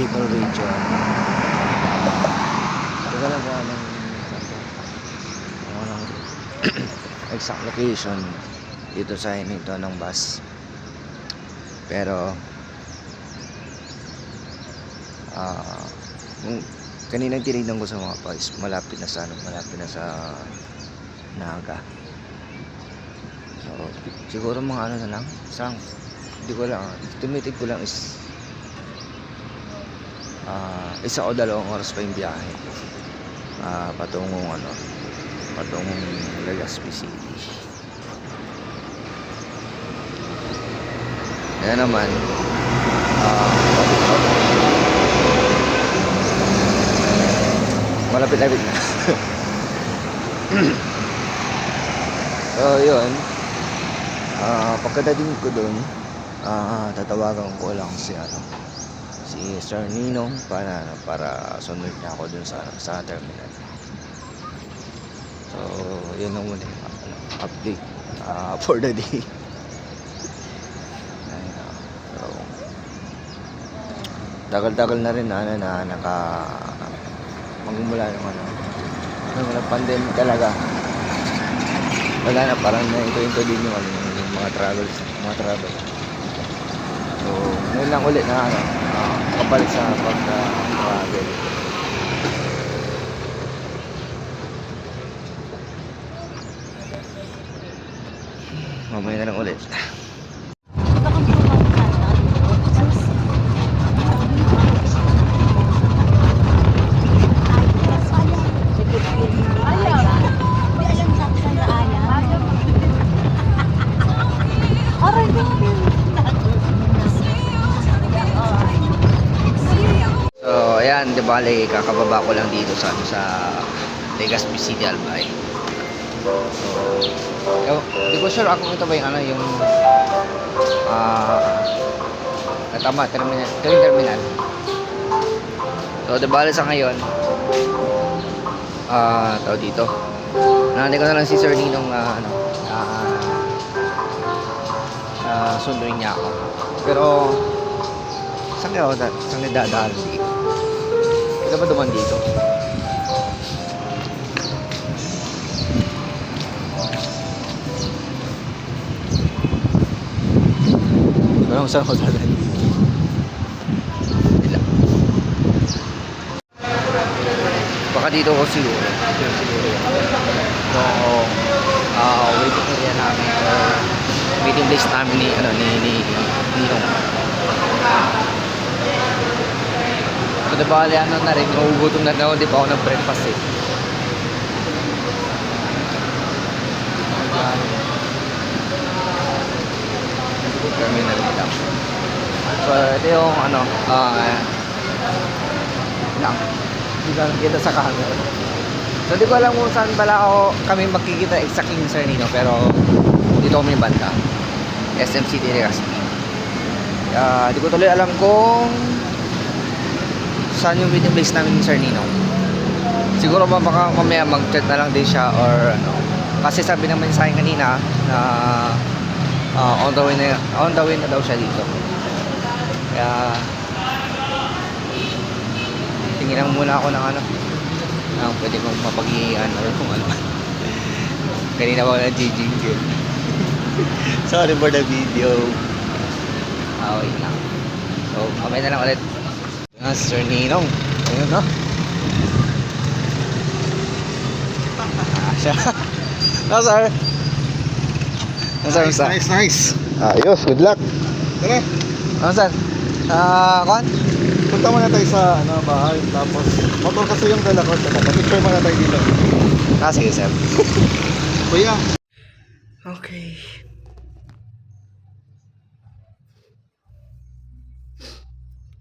Bicol region. Hindi ko alam kung anong exact location dito sa hinito ng bus. Pero kanina tinignan ko sa mga pals, malapit na sa Naga. So siguro mga ano na lang, isang hindi ko lang, tumitig ko lang is isa o dalawang oras pa yung biyahe patungong Legazpi City. Kaya naman malapit-lapit na. So yun, pagkadating ko dun, tatawagan ko lang si Sir Ninong para sunod niya ako dun sa terminal. So yun ang muna update for the day. So tagal-tagal na rin na magmula ng wala pandemic talaga. Wala na, parang ito din yung mga travel. So ngayon lang ulit na kapalik sa pag-travel. Mamaya na lang ulit. So ayan, di bale kakababa ko lang dito sa Legazpi City, Albay. So di ko sure ako ito ba yung tama terminal. So di bale sa ngayon tao dito nanay ko na lang si Sir Ninong sunduin niya ako, pero saan dadaan dito? Ito ba duman dito? Pero saan ko dadaan dito? Baka dito ko siguro. So waiting area namin, meeting place namin ni Ninong. So diba na rin, magugutom na ako, di pa ako nag-breakfast eh. Terminal nila. So ito yung hindi ka nakikita sa camera. So di ko alam kung saan pala kami magkikita exactly ni Sir Nino, pero dito kami banda SM City Legazpi. Di ko tuloy alam kung saan yung meeting place namin ni Sir Nino. Siguro baka mamaya mag-chat na lang din siya or kasi sabi naman sa akin kanina na on the way na daw siya dito. Kaya tingin lang muna ako ng pwede kong mapag-iian or kung ano. Kanina ako nag-jingle. Sorry for the video. Wait lang. So kamay na lang ulit. Sir Ninong. Ayun no. Siya. No sir. Nice. Ayos, good luck. Tara. Ano sir? Kuan? Punta muna tayo sa bahay. Tapos, motor kasi yung dala ko. Picture muna tayo dito. Sige sir. Kuya. Okay.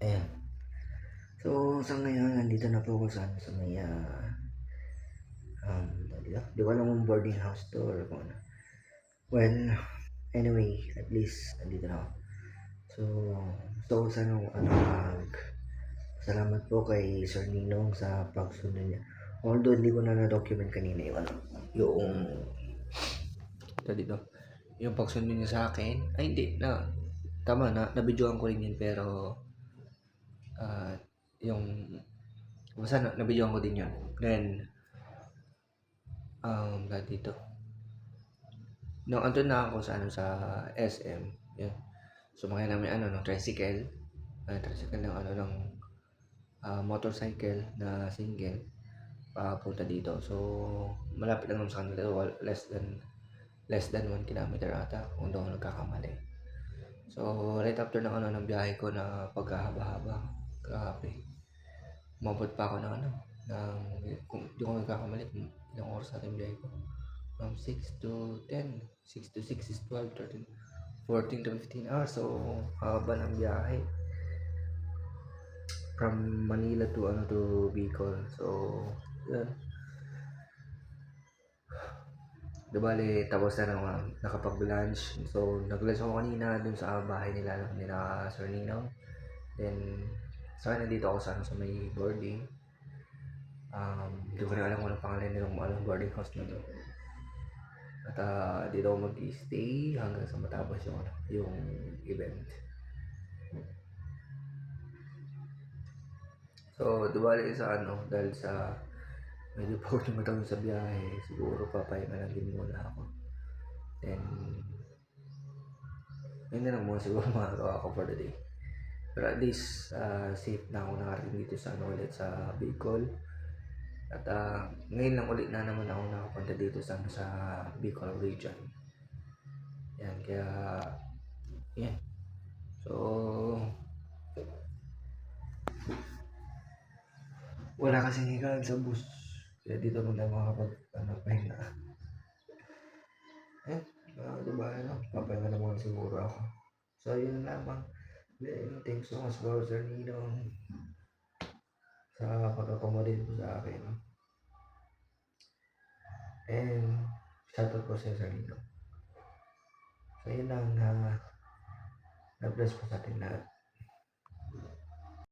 Ayan. So, sa ngayon, nandito na po ako sa may di ko alam kung boarding house to or kung ano. Well, anyway, at least nandito na ako. So sana salamat po kay Sir Ninong sa pagsunod niya. Although hindi ko na na-document kanina yung pagsunod niya sa akin. Ay hindi, tama na, nabidyoan ko rin yun, pero yung basta nabidyoan ko din yun. Then dahil dito nung andun na ako sa SM, yun, sumakay namin ng tricycle, tricycle ng ng motorcycle na single papunta dito. So malapit lang naman sa kanila, less than 1 kilometer ata kung doon ako nagkakamali. So right after ng biyahe ko na pagkahaba-haba, grabe, umabot pa ako kung di ako nagkakamali, ilang oras natin biyahe ko, from 6 to 10, 6 to 6 is 12, 13, 14 to 15 hours. So haba ng biyahe from Manila to Bicol. So yun, di bale tapos na naman nakapag-lunch. So nag-lunch ako kanina dun sa bahay nila Sir Ninong. Then sa akin nandito ako sa may boarding. Hindi ko rin alam kung anong pangalan nilang boarding house na to. At dito ako mag-stay hanggang sa matapos yung event. So, dubali dahil sa medyo pagod yung matawin sa biyahe, siguro papahinga lang din muna ako. Then, yun na lang muna siguro magagawa ko for the day. Pero at least, safe na ako nakarating dito sa ulit sa Bicol. At ngayon lang ulit na naman ako nakapunta dito sa Bicol region. Yan, kaya yan. So wala kasing higaan sa bus, kaya dito muna makakapag-pahinga. Diba papahinga na muna siguro ako. So yun lamang. Then, thanks so much bro Sir Ninong sa pag-accommodate po sa akin. And shoutout po sa Sir Ninong. So yun lang, na bless po sa atin lahat.